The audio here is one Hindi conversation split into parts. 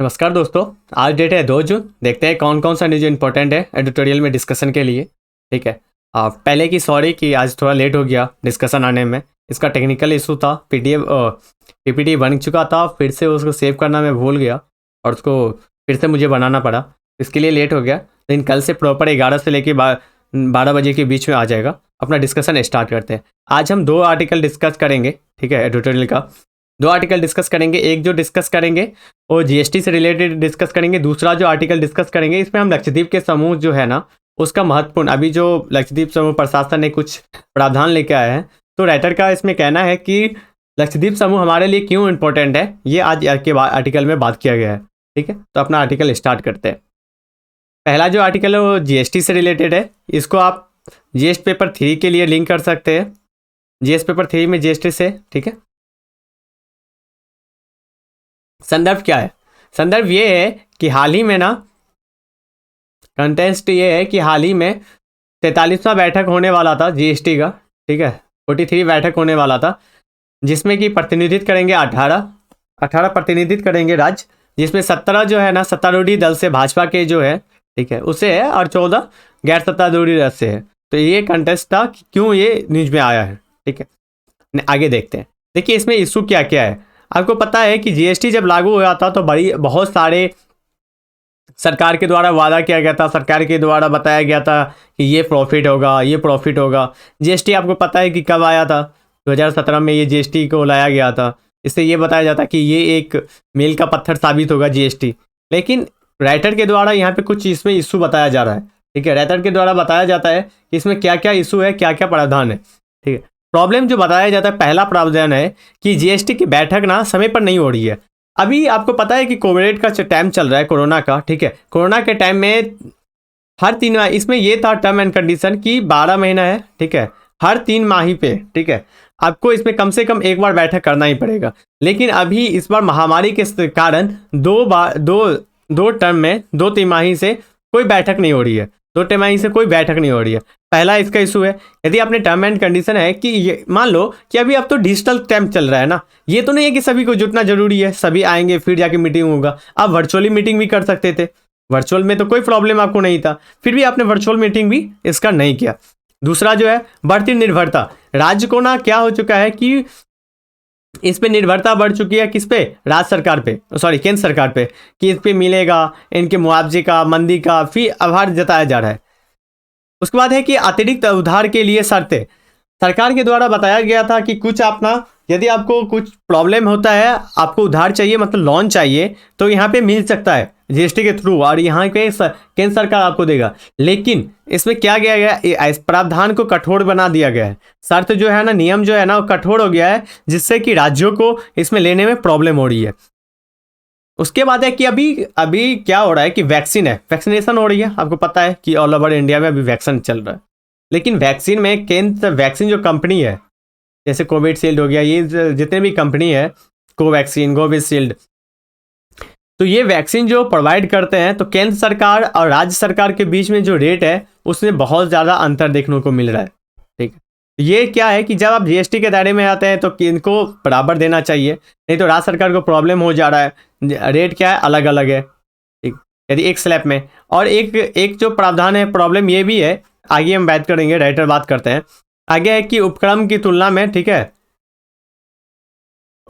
नमस्कार दोस्तों। आज डेट है 2 जून। देखते हैं कौन कौन सा न्यूज इंपॉर्टेंट है एडिटोरियल में डिस्कशन के लिए। ठीक है। पहले की सॉरी कि आज थोड़ा लेट हो गया डिस्कशन आने में। इसका टेक्निकल इशू था। पीडीएफ पीपीटी बन चुका था, फिर से उसको सेव करना मैं भूल गया और उसको फिर से मुझे बनाना पड़ा। इसके लिए लेट हो गया, लेकिन कल से प्रॉपर 11 से लेके 12 बजे के बीच में आ जाएगा। अपना डिस्कशन स्टार्ट करते हैं। आज हम 2 आर्टिकल डिस्कस करेंगे। ठीक है, एडिटोरियल का 2 आर्टिकल डिस्कस करेंगे। एक जो डिस्कस करेंगे वो जीएसटी से रिलेटेड डिस्कस करेंगे। दूसरा जो आर्टिकल डिस्कस करेंगे इसमें हम लक्षद्वीप के समूह जो है ना उसका महत्वपूर्ण, अभी जो लक्षद्वीप समूह प्रशासन ने कुछ प्रावधान लेके आया है, तो राइटर का इसमें कहना है कि लक्षद्वीप समूह हमारे लिए क्यों इंपॉर्टेंट है, ये आज के आर्टिकल में बात किया गया है। ठीक है, तो अपना आर्टिकल स्टार्ट करते हैं। पहला जो आर्टिकल है वो जीएसटी से रिलेटेड है। इसको आप जीएसटी पेपर 3 के लिए लिंक कर सकते हैं। जीएस पेपर 3 में जीएसटी से। ठीक है, संदर्भ क्या है? संदर्भ ये है कि हाल ही में ना, कंटेंस्ट ये है कि हाल ही में 43वां बैठक होने वाला था जीएसटी का। ठीक है, 43 बैठक होने वाला था, जिसमें कि प्रतिनिधित्व करेंगे 18 प्रतिनिधित्व करेंगे राज्य, जिसमें 17 जो है ना सत्तारूढ़ी दल से भाजपा के जो है, ठीक है, उसे है, और 14 गैर सत्तारूढ़ी दल से है। तो ये कंटेस्ट था कि क्यों ये न्यूज में आया है। ठीक है, आगे देखते हैं। देखिए इसमें इशू क्या क्या है। आपको पता है कि जीएसटी जब लागू हुआ था तो बहुत सारे सरकार के द्वारा वादा किया गया था, सरकार के द्वारा बताया गया था कि ये प्रॉफिट होगा, ये प्रॉफिट होगा। जीएसटी आपको पता है कि कब आया था? 2017 में ये जीएसटी को लाया गया था। इससे ये बताया जाता कि ये एक मील का पत्थर साबित होगा जीएसटी। लेकिन राइटर के द्वारा यहाँ पे कुछ इसमें इशू बताया जा रहा है। ठीक है, राइटर के द्वारा बताया जाता है कि इसमें क्या क्या इशू है, क्या क्या प्रावधान है। ठीक है, प्रॉब्लम जो बताया जाता है, पहला प्रावधान है कि जीएसटी की बैठक ना समय पर नहीं हो रही है। अभी आपको पता है कि कोविड का टाइम चल रहा है, कोरोना का। ठीक है, कोरोना के टाइम में हर 3 माह, इसमें ये था टर्म एंड कंडीशन कि 12 महीना है। ठीक है, हर 3 माही पे, ठीक है, आपको इसमें कम से कम एक बार बैठक करना ही पड़ेगा। लेकिन अभी इस बार महामारी के कारण दो टर्म में 2 तिमाही से कोई बैठक नहीं हो रही है। 2 तिमाही से कोई बैठक नहीं हो रही है। पहला इसका इशू है। यदि आपने टर्म एंड कंडीशन है कि ये मान लो कि अभी अब तो डिजिटल टाइम चल रहा है ना, ये तो नहीं है कि सभी को जुटना जरूरी है, सभी आएंगे फिर जाके मीटिंग होगा। आप वर्चुअली मीटिंग भी कर सकते थे। वर्चुअल में तो कोई प्रॉब्लम आपको नहीं था, फिर भी आपने वर्चुअल मीटिंग भी इसका नहीं किया। दूसरा जो है बढ़ती निर्भरता। राज्य को ना क्या हो चुका है कि इस पे निर्भरता बढ़ चुकी है। किस पे? राज्य सरकार पे, सॉरी केंद्र सरकार पे, कि इस पे मिलेगा, इनके मुआवजे का, मंदी का फिर आभार जताया जा रहा है। उसके बाद है कि अतिरिक्त उधार के लिए शर्तें। सरकार के द्वारा बताया गया था कि कुछ अपना, यदि आपको कुछ प्रॉब्लम होता है, आपको उधार चाहिए, मतलब लोन चाहिए, तो यहाँ पे मिल सकता है जीएसटी के थ्रू, और यहाँ पे केंद्र सरकार आपको देगा। लेकिन इसमें क्या किया गया, इस प्रावधान को कठोर बना दिया गया है। शर्त जो है ना, नियम जो है ना, वो कठोर हो गया है, जिससे कि राज्यों को इसमें लेने में प्रॉब्लम हो रही है। उसके बाद है कि अभी क्या हो रहा है कि वैक्सीन है, वैक्सीनेशन हो रही है। आपको पता है कि ऑल ओवर इंडिया में अभी वैक्सीन चल रहा है। लेकिन वैक्सीन में केंद्र वैक्सीन जो कंपनी है, जैसे कोविशील्ड हो गया, ये जितने भी कंपनी है, कोवैक्सीन, कोविशील्ड, तो ये वैक्सीन जो प्रोवाइड करते हैं, तो केंद्र सरकार और राज्य सरकार के बीच में जो रेट है उसमें बहुत ज़्यादा अंतर देखने को मिल रहा है। ठीक है, ये क्या है कि जब आप जीएसटी के दायरे में आते हैं तो इनको बराबर देना चाहिए, नहीं तो राज्य सरकार को प्रॉब्लम हो जा रहा है। रेट क्या है, अलग अलग है। ठीक, यदि एक स्लैब में, और एक जो प्रावधान है, प्रॉब्लम ये भी है, आगे हम बात करेंगे, राइटर बात करते हैं। आगे है कि उपक्रम की तुलना में, ठीक है,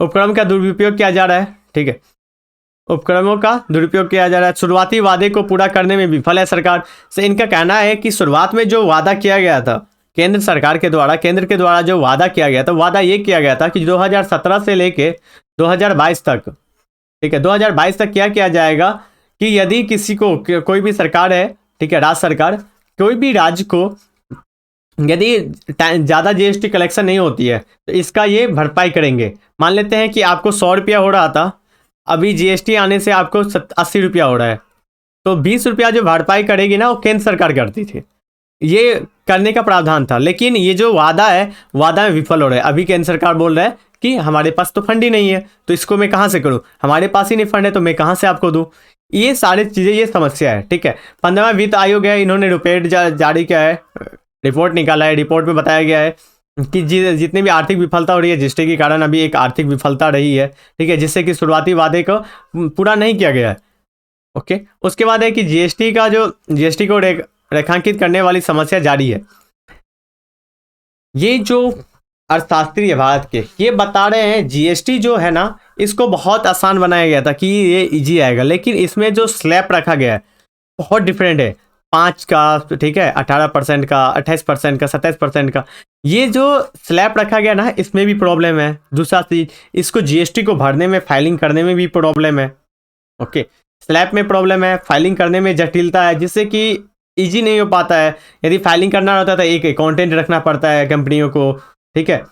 उपक्रम का दुरुपयोग किया जा रहा है। ठीक है, उपक्रमों का दुरुपयोग किया जा रहा है। शुरुआती वादे को पूरा करने में विफल है सरकार से। इनका कहना है कि शुरुआत में जो वादा किया गया था केंद्र सरकार के द्वारा, केंद्र के द्वारा जो वादा किया गया था, वादा ये किया गया था कि 2017 से लेके 2022 तक, ठीक है, 2022 तक क्या किया जाएगा कि यदि किसी को, कोई भी सरकार है, ठीक है, राज्य सरकार, कोई भी राज्य को यदि ज़्यादा जीएसटी कलेक्शन नहीं होती है तो इसका ये भरपाई करेंगे। मान लेते हैं कि आपको 100 रुपया हो रहा था, अभी जीएसटी आने से आपको 80 रुपया हो रहा है, तो 20 रुपया जो भरपाई करेगी ना, वो केंद्र सरकार करती थी। ये करने का प्रावधान था। लेकिन ये जो वादा है, वादा में विफल हो रहा है। अभी केंद्र सरकार बोल रहा है कि हमारे पास तो फंड ही नहीं है, तो इसको मैं कहाँ से करूँ, हमारे पास ही नहीं फंड है, तो मैं कहाँ से आपको दूँ। ये सारी चीज़ें, ये समस्या है। ठीक है, 15वां वित्त आयोग है, इन्होंने रिपोर्ट जारी किया है, रिपोर्ट निकाला है। रिपोर्ट में बताया गया है कि जितनी भी आर्थिक विफलता हो रही है जीएसटी के कारण, अभी एक आर्थिक विफलता रही है, ठीक है, जिससे कि शुरुआती वादे को पूरा नहीं किया गया है। ओके, उसके बाद है कि जीएसटी को रेखांकित करने वाली समस्या जारी है। ये जो अर्थशास्त्री है भारत के, ये बता रहे हैं जीएसटी जो है ना, इसको बहुत आसान बनाया गया था कि ये इजी आएगा, लेकिन इसमें जो स्लैब रखा गया है बहुत डिफरेंट है। 5 का, ठीक है, 18% का, 28% का, 27% का, ये जो स्लैब रखा गया ना, इसमें भी प्रॉब्लम है। दूसरा चीज, इसको जीएसटी को भरने में, फाइलिंग करने में भी प्रॉब्लम है। ओके, स्लैब में प्रॉब्लम है, फाइलिंग करने में जटिलता है, जिससे कि इजी नहीं हो पाता है। यदि फाइलिंग करना होता है तो एक अकाउंटेंट रखना पड़ता है कंपनियों को, ठीक है,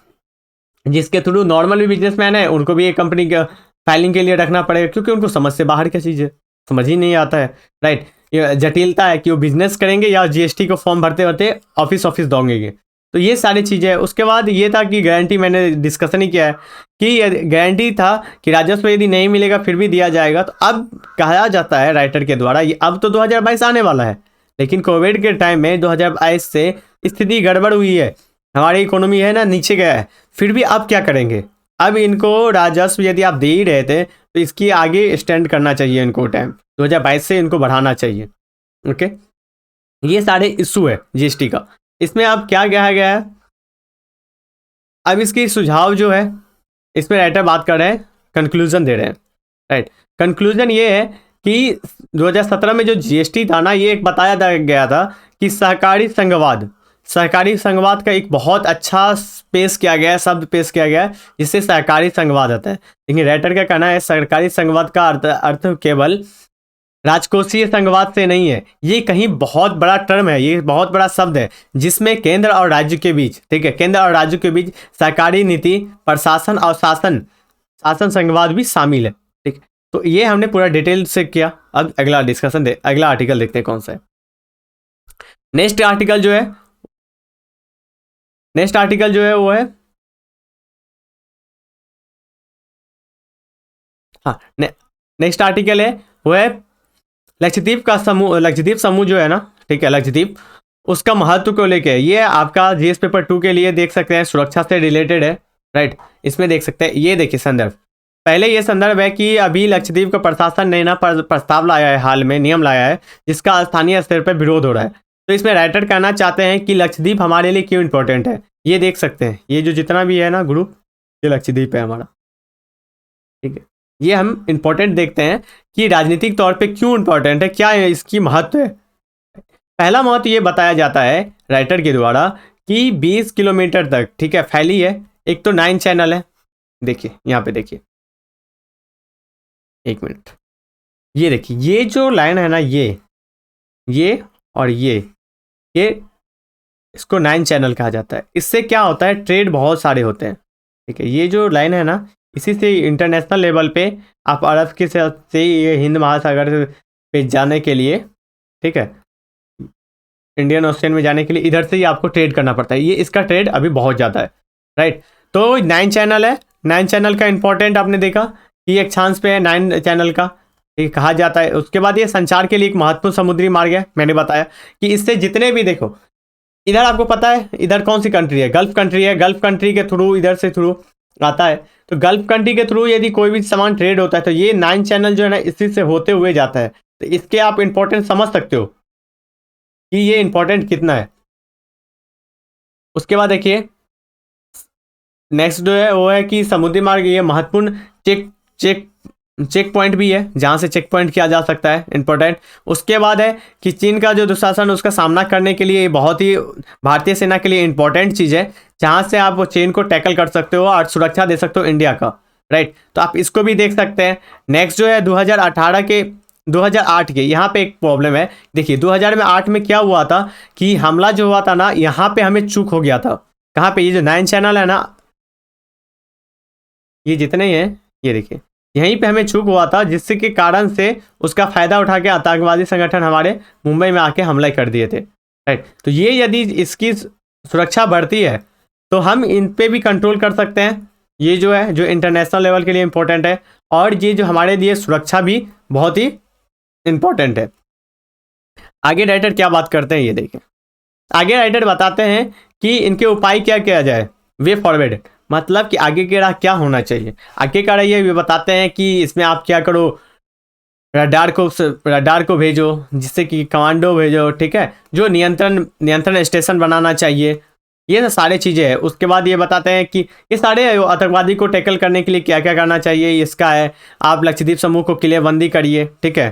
जिसके थ्रू नॉर्मल भी बिजनेसमैन है उनको भी एक कंपनी का फाइलिंग के लिए रखना पड़ेगा, क्योंकि उनको समझ से बाहर क्या चीज़ है, समझ ही नहीं आता है। राइट, ये जटिलता है कि वो बिजनेस करेंगे या जीएसटी को फॉर्म भरते भरते ऑफिस ऑफिस दौड़ेंगे। तो ये सारी चीज़ें हैं। उसके बाद ये था कि गारंटी, मैंने डिस्कशन ही किया है कि गारंटी था कि राजस्व यदि नहीं मिलेगा फिर भी दिया जाएगा। तो अब कहा जाता है राइटर के द्वारा, ये अब तो 2022 आने वाला है, लेकिन कोविड के टाइम में 2022 से स्थिति गड़बड़ हुई है, हमारी इकोनॉमी है ना नीचे गया है, फिर भी अब क्या करेंगे। अब इनको राजस्व यदि आप दे ही रहे थे तो इसकी आगे स्टैंड करना चाहिए, इनको टाइम 2022 से इनको बढ़ाना चाहिए। ओके, ये सारे इशू है जीएसटी का। इसमें अब क्या कहा गया है, अब इसकी सुझाव जो है, इसमें राइटर बात कर रहे हैं, कंक्लूजन दे रहे हैं। राइट, कंक्लूजन ये है कि 2017 में जो जीएसटी था ना, ये एक बताया गया था कि सहकारी संघवाद का एक बहुत अच्छा पेश किया गया है, शब्द पेश किया गया है, जिससे सहकारी संघवाद आता है। लेकिन राइटर का कहना है सहकारी संघवाद का अर्थ केवल राजकोषीय संघवाद से नहीं है, ये कहीं बहुत बड़ा टर्म है, ये बहुत बड़ा शब्द है, जिसमें केंद्र और राज्य के बीच, ठीक है, केंद्र और राज्य के बीच सहकारी नीति, प्रशासन और शासन संघवाद भी शामिल है। ठीक, तो ये हमने पूरा डिटेल से किया। अब अगला आर्टिकल देखते हैं कौन सा है। नेक्स्ट आर्टिकल जो है वो है, हाँ, नेक्स्ट आर्टिकल है वो है लक्षद्वीप समूह जो है ना, ठीक है, लक्षद्वीप, उसका महत्व को लेके। ये आपका जीएस पेपर 2 के लिए देख सकते हैं, सुरक्षा से रिलेटेड है। राइट, इसमें देख सकते हैं, ये देखिए संदर्भ। पहले ये संदर्भ है कि अभी लक्षद्वीप का प्रशासन ने ना प्रस्ताव लाया है, हाल में नियम लाया है, जिसका स्थानीय स्तर पर विरोध हो रहा है। तो इसमें राइटर कहना चाहते हैं कि लक्षद्वीप हमारे लिए क्यों इंपॉर्टेंट है। ये देख सकते हैं, ये जो जितना भी है ना ग्रुप, ये लक्षद्वीप है हमारा, ठीक है। ये हम इंपॉर्टेंट देखते हैं कि राजनीतिक तौर पे क्यों इंपॉर्टेंट है, क्या इसकी महत्व है। पहला महत्व ये बताया जाता है राइटर के द्वारा कि 20 किलोमीटर तक, ठीक है, फैली है। एक तो 9 चैनल है, देखिए यहाँ पे देखिए, एक मिनट, ये देखिए, ये जो लाइन है ना, ये और ये इसको 9 चैनल कहा जाता है। इससे क्या होता है, ट्रेड बहुत सारे होते हैं, ठीक है। ये जो लाइन है ना, इसी से इंटरनेशनल लेवल पे आप अरब के से ये हिंद महासागर पे जाने के लिए, ठीक है, इंडियन ओशियन में जाने के लिए इधर से ही आपको ट्रेड करना पड़ता है। ये इसका ट्रेड अभी बहुत ज़्यादा है। राइट, तो 9 चैनल है, 9 चैनल का इंपॉर्टेंट आपने देखा कि एक चांस पे है 9 चैनल का, ये कहा जाता है। उसके बाद ये संचार के लिए एक महत्वपूर्ण समुद्री मार्ग है। मैंने बताया कि इससे जितने भी, देखो इधर आपको पता है इधर कौन सी कंट्री है, गल्फ कंट्री है, गल्फ कंट्री के थ्रू इधर से थ्रू आता है। तो गल्फ कंट्री के थ्रू यदि कोई भी सामान ट्रेड होता है तो ये 9 चैनल जो है ना, इसी से होते हुए जाता है। तो इसके आप इंपॉर्टेंस समझ सकते हो कि ये इंपॉर्टेंट कितना है। उसके बाद देखिए नेक्स्ट जो है वो है कि समुद्री मार्ग ये महत्वपूर्ण चेक पॉइंट भी है, जहाँ से चेक पॉइंट किया जा सकता है, इंपॉर्टेंट। उसके बाद है कि चीन का जो दुशासन, उसका सामना करने के लिए बहुत ही भारतीय सेना के लिए इंपॉर्टेंट चीज़ है, जहाँ से आप वो चीन को टैकल कर सकते हो और सुरक्षा दे सकते हो इंडिया का। राइट, तो आप इसको भी देख सकते हैं। नेक्स्ट जो है 2008 के, यहाँ पे एक प्रॉब्लम है। देखिए 2008 में क्या हुआ था कि हमला जो हुआ था ना, यहाँ पे हमें चूक हो गया था। कहाँ पे, ये जो 9 चैनल है ना, ये जितने ही हैं, ये देखिए यहीं पे हमें चूक हुआ था, जिससे के कारण से उसका फ़ायदा उठा के आतंकवादी संगठन हमारे मुंबई में आके हमला कर दिए थे। राइट, तो ये यदि इसकी सुरक्षा बढ़ती है तो हम इन पे भी कंट्रोल कर सकते हैं। ये जो है जो इंटरनेशनल लेवल के लिए इम्पोर्टेंट है, और ये जो हमारे लिए सुरक्षा भी बहुत ही इम्पोर्टेंट है। आगे राइटर क्या बात करते हैं, ये देखें। आगे राइटर बताते हैं कि इनके उपाय क्या किया जाए। वे फॉरवर्ड मतलब कि आगे की राह क्या होना चाहिए। आगे का राह ये बताते हैं कि इसमें आप क्या करो, रडार को भेजो, जिससे कि कमांडो भेजो, ठीक है, जो नियंत्रण स्टेशन बनाना चाहिए, ये सारे चीज़ें हैं। उसके बाद ये बताते हैं कि ये सारे आतंकवादी को टैकल करने के लिए क्या क्या करना चाहिए। इसका है, आप लक्षद्वीप समूह को किलेबंदी करिए, ठीक है,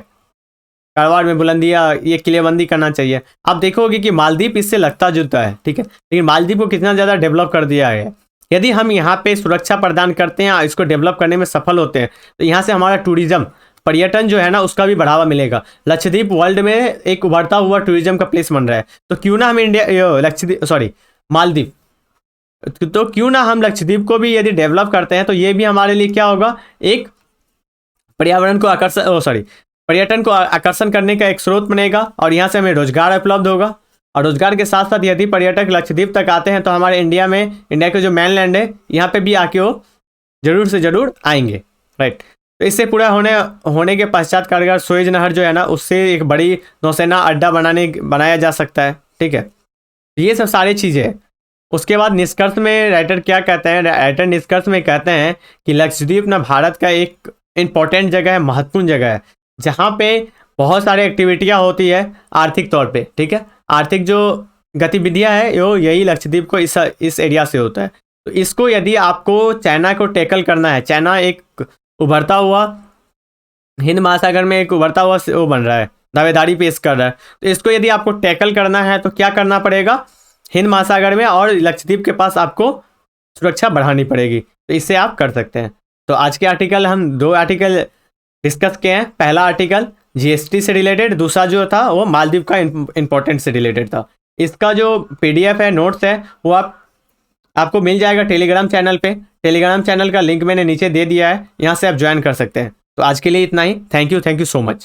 कारवार में बुलंदियाँ, ये किलेबंदी करना चाहिए। आप देखोगे कि मालदीव इससे लगता जुलता है, ठीक है, लेकिन मालदीव को कितना ज़्यादा डेवलप कर दिया है। यदि हम यहाँ पे सुरक्षा प्रदान करते हैं, इसको डेवलप करने में सफल होते हैं, तो यहाँ से हमारा टूरिज्म, पर्यटन जो है ना, उसका भी बढ़ावा मिलेगा। लक्षद्वीप वर्ल्ड में एक उभरता हुआ टूरिज्म का प्लेस बन रहा है। तो क्यों ना हम मालदीव, तो क्यों ना हम लक्षद्वीप को भी यदि डेवलप करते हैं, तो ये भी हमारे लिए क्या होगा, एक पर्यटन को आकर्षण करने का एक स्रोत बनेगा, और यहाँ से हमें रोजगार उपलब्ध होगा। और रोजगार के साथ साथ यदि पर्यटक लक्षद्वीप तक आते हैं, तो हमारे इंडिया के जो मेनलैंड है, यहाँ पे भी आके वो जरूर से जरूर आएंगे, राइट। तो इससे पूरा होने के पश्चात कारगर सुएज नहर जो है ना, उससे एक बड़ी नौसेना अड्डा बनाया जा सकता है, ठीक है। ये सब सारी चीज़ें हैं। उसके बाद निष्कर्ष में राइटर क्या कहते हैं, राइटर निष्कर्ष में कहते हैं कि लक्षद्वीप ना भारत का एक इम्पोर्टेंट जगह है, महत्वपूर्ण जगह है, जहाँ पे बहुत सारी एक्टिविटियाँ होती है आर्थिक तौर पे, ठीक है। आर्थिक जो गतिविधियाँ है वो यही लक्षद्वीप को इस एरिया से होता है। तो इसको यदि आपको चाइना को टैकल करना है, चाइना एक उभरता हुआ हिंद महासागर में एक उभरता हुआ वो बन रहा है, दावेदारी पेश कर रहा है। तो इसको यदि आपको टैकल करना है, तो क्या करना पड़ेगा, हिंद महासागर में और लक्षद्वीप के पास आपको सुरक्षा बढ़ानी पड़ेगी। तो इससे आप कर सकते हैं। तो आज के आर्टिकल हम 2 आर्टिकल डिस्कस किए हैं। पहला आर्टिकल जीएसटी से रिलेटेड, दूसरा जो था वो मालदीव का इंपॉर्टेंट से रिलेटेड था। इसका जो पीडीएफ है, नोट्स है, वो आपको मिल जाएगा टेलीग्राम चैनल पे। टेलीग्राम चैनल का लिंक मैंने नीचे दे दिया है, यहाँ से आप ज्वाइन कर सकते हैं। तो आज के लिए इतना ही। Thank you so much.